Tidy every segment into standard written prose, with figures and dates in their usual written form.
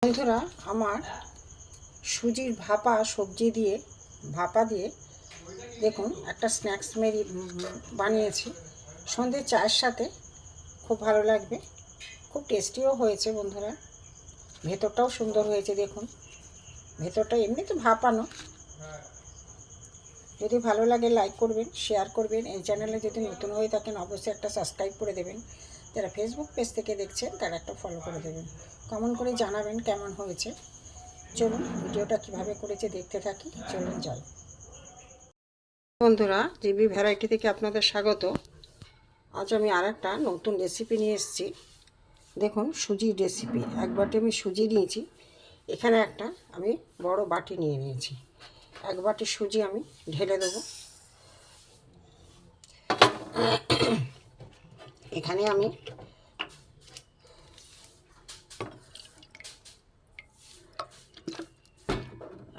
বন্ধুরা, আমার সুজির ভাপা দিয়ে দেখুন একটা স্ন্যাক্স বানিয়েছি। সন্ধ্যে চায়ের সাথে খুব ভালো লাগবে, খুব টেস্টিও হয়েছে বন্ধুরা। ভেতরটাও সুন্দর হয়েছে দেখুন, ভেতরটা এমনি তো ভাপানো। যদি ভালো লাগে লাইক করবেন, শেয়ার করবেন। এই চ্যানেলে যদি নতুন হয়ে থাকেন অবশ্যই একটা সাবস্ক্রাইব করে দেবেন। যারা ফেসবুক পেজ থেকে দেখছেন তারা একটা ফলো করে দেবেন। কমেন্ট করে জানাবেন কেমন হয়েছে। চলুন ভিডিওটা কিভাবে করেছে দেখতে থাকি, চলুন যাই। বন্ধুরা, জিবি ভ্যারাইটি থেকে আপনাদের স্বাগত। আজ আমি আর একটা নতুন রেসিপি নিয়ে এসেছি। দেখুন, সুজির রেসিপি। এক বাটি আমি সুজি নিয়েছি। এখানে একটা আমি বড় বাটি নিয়ে নিয়েছি। এক বাটি সুজি আমি ঢেলে দেবো। এখানে আমি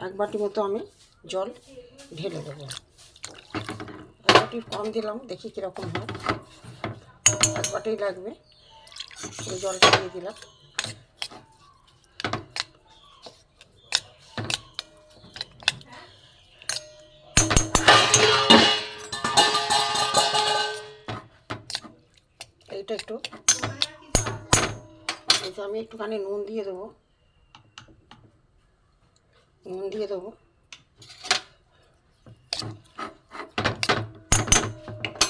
এক বাটি মতো আমি জল ঢেলে দেবো। এক বাটি কম দিলাম, দেখি কীরকম হয়। এক বাটিই লাগবে। এই জলটা দিয়ে দিলাম। এইটা একটু আমি একটুখানি নুন দিয়ে দেবো।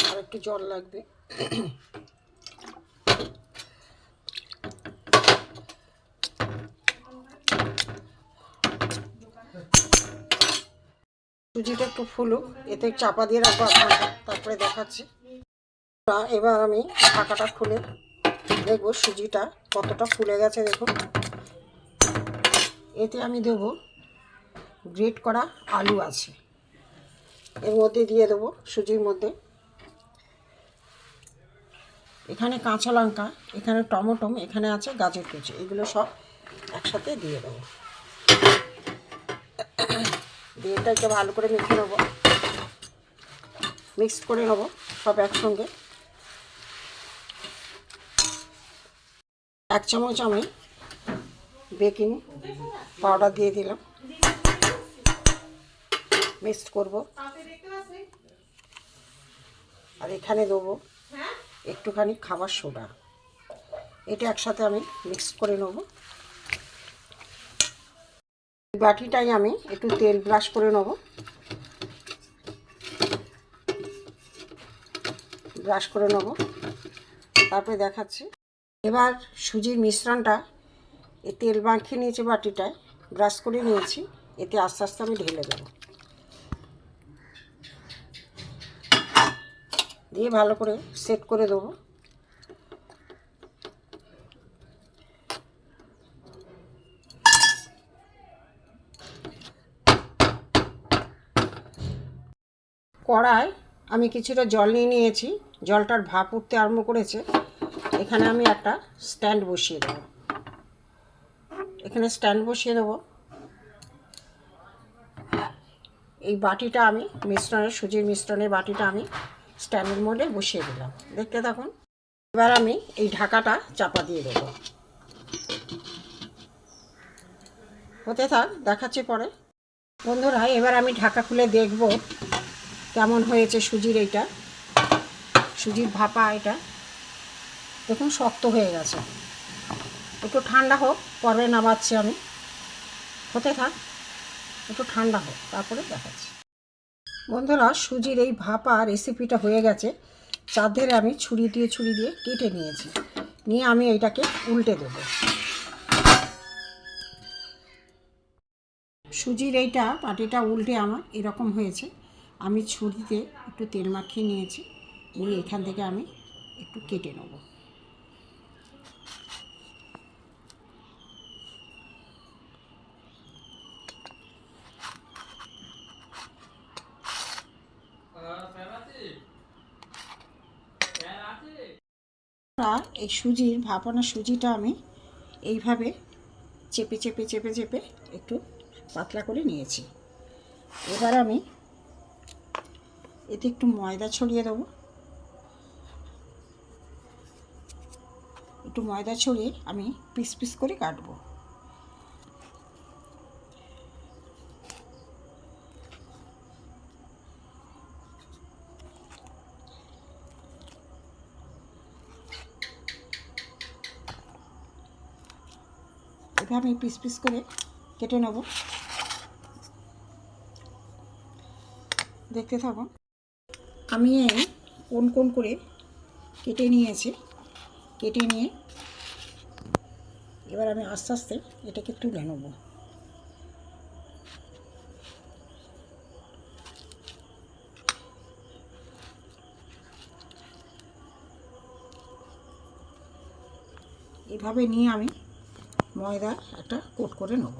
আর একটু জল লাগবে। সুজিটা একটু ফুলুক, এতে চাপা দিয়ে রাখবো আপনাকে, তারপরে দেখাচ্ছি। এবার আমি ঢাকাটা খুলে দেখবো সুজিটা কতটা ফুলে গেছে। দেখুন, এতে আমি দেবো গ্রেট করা আলু আছে, এর মধ্যে দিয়ে দেবো সুজির মধ্যে। এখানে কাঁচা লঙ্কা, এখানে টমেটো, এখানে আছে গাজর কুচি, এগুলো সব একসাথে দিয়ে দেবো। দিয়ে এটাকে ভালো করে মেখে নেবো, মিক্স করে নেবো সব একসঙ্গে। এক চামচ আমি বেকিং পাউডার দিয়ে দিলাম, মিক্স করব। আর এখানে দেবো একটুখানি খাবার সোডা। এটা একসাথে আমি মিক্স করে নেব। বাটিটাই আমি একটু তেল ব্রাশ করে নেব, তারপরে দেখাচ্ছি। এবার সুজির মিশ্রণটা এই তেল মাখিয়ে নিয়েছি, বাটিটায় ব্রাশ করে নিয়েছি, এতে আস্তে আস্তে আমি ঢেলে দেবো। দিয়ে ভালো করে সেট করে দেবো। কড়ায় আমি কিছুটা জল নিয়েছি, জলটার ভাপ উঠতে আরম্ভ করেছে। এখানে আমি একটা স্ট্যান্ড বসিয়ে দেবো। এই বাটিটা আমি সুজির মিশ্রণের বাটিটা আমি স্ট্যান্ডের মধ্যে বসিয়ে দিলাম। দেখতে থাকুন। এবার আমি এই ঢাকাটা চাপা দিয়ে দেবো। হতে থাক, দেখাচ্ছি পরে। বন্ধুরা, এবার আমি ঢাকা খুলে দেখব কেমন হয়েছে সুজির ভাপা। এটা দেখুন শক্ত হয়ে গেছে। একটু ঠান্ডা হোক, পরে নামাচ্ছি আমি। হতে থাক, একটু ঠান্ডা হোক, তারপরে দেখাচ্ছি। বন্ধুরা, সুজির এই ভাপা রেসিপিটা হয়ে গেছে। চারধারে আমি ছুরি দিয়ে কেটে নিয়েছি। নিয়ে আমি এইটাকে উল্টে দেব। সুজির বাটিটা উল্টে আমার এরকম হয়েছে। আমি ছুরিতে একটু তেল মাখিয়ে নিয়েছি, নিয়ে এখান থেকে আমি একটু কেটে নেব। এই ভাপানো সুজিটা আমি এইভাবে চেপে একটু পাতলা করে নিয়েছি। এবার আমি এতে একটু ময়দা ছড়িয়ে দেবো। একটু ময়দা ছড়িয়ে আমি পিস করে কাটবো। এটাকে আমি পিস পিস করে কেটে নেব। দেখতে থাকুন। আমি কোন কোন করে কেটে নিয়েছি। কেটে নিয়ে এবার আমি আস্তে আস্তে এটাকে তুলে নেব। এভাবে নিয়ে আমি ময়দা একটা কোট করে নেব।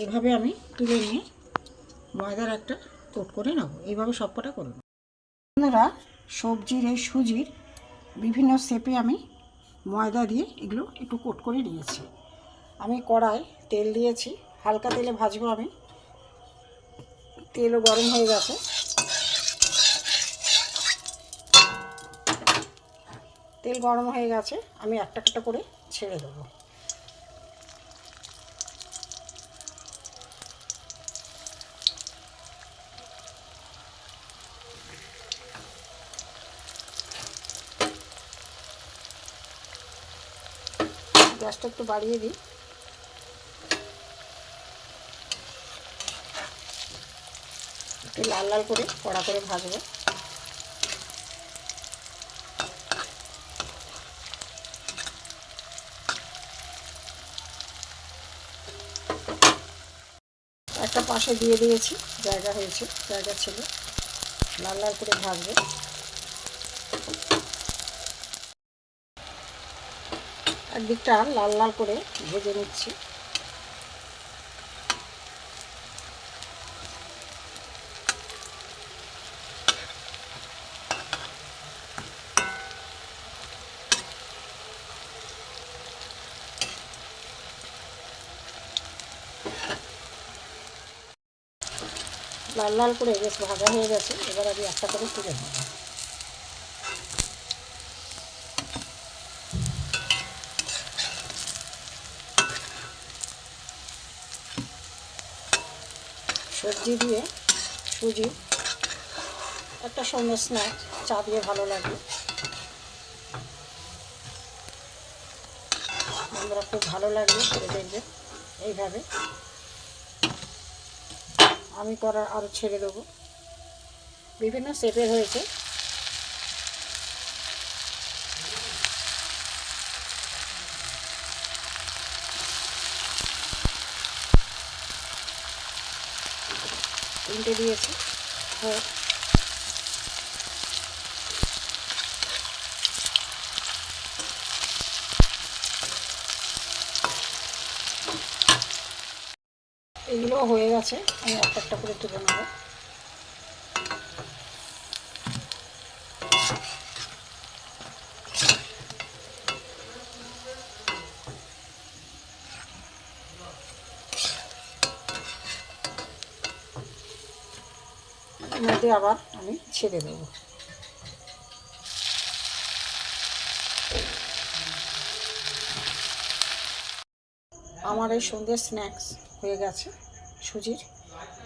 এভাবে আমি তুলে নিয়ে ময়দার একটা কোট করে নেব। এইভাবে সবকটা করে নেব। বন্ধুরা, সবজির এই সুজির বিভিন্ন শেপে আমি ময়দা দিয়ে এগুলো একটু কোট করে নিয়েছি। আমি কড়াই তেল দিয়েছি, হালকা তেলে ভাজবো আমি। তেলও গরম হয়ে গেছে। তেল গরম হয়ে গেছে, আমি একটা একটা করে ছেড়ে দেবো। গ্যাসটা একটু বাড়িয়ে দিই। একটু লাল লাল করে কড়া করে ভাজবো। একটা পাশে দিয়ে দিয়েছি, জায়গা হয়েছে, জায়গা ছিল। লাল লাল করে ভাজবো। একদিকটা লাল লাল করে ভেজে নিচ্ছি। লাল লাল করে বেশ ভাজা হয়ে গেছে। এবার আমি একটা করে তুলে নেব। সবজি দিয়ে সুজি একটা সন্ধ্যে স্ন্যাক্স, চা দিয়ে ভালো লাগে। বন্ধুরা, খুব ভালো লাগবে, করে দেখবেন এইভাবে। আমি করার আরও ছেড়ে দেবো। বিভিন্ন শেপের হয়েছে। তিনটে দিয়েছি। এগুলো হয়ে গেছে, আমি একটা একটা করে তুলে নেব। মধ্যে আবার আমি ছেড়ে দেব। আমার এই সন্ধ্যের স্ন্যাক্স হয়ে গেছে সুজির।